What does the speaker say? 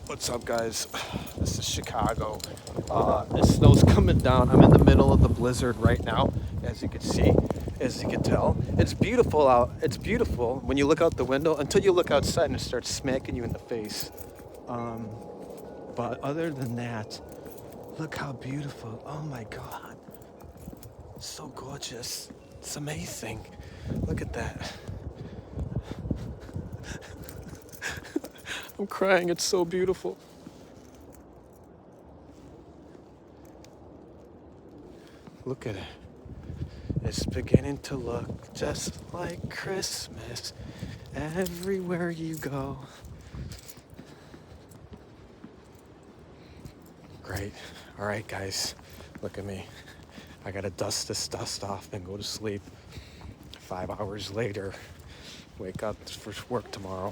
What's up, guys? This is Chicago. The snow's coming down. I'm in the middle of the blizzard right now, as you can see, as you can tell. It's beautiful out. It's beautiful when you look out the window until you look outside and it starts smacking you in the face. But other than that, look how beautiful. Oh my God. So gorgeous. It's amazing. Look at that. I'm crying. It's so beautiful. Look at it. It's beginning to look just like Christmas everywhere you go. Great. All right, guys. Look at me. I gotta dust this dust off and go to sleep. 5 hours later, wake up for work tomorrow.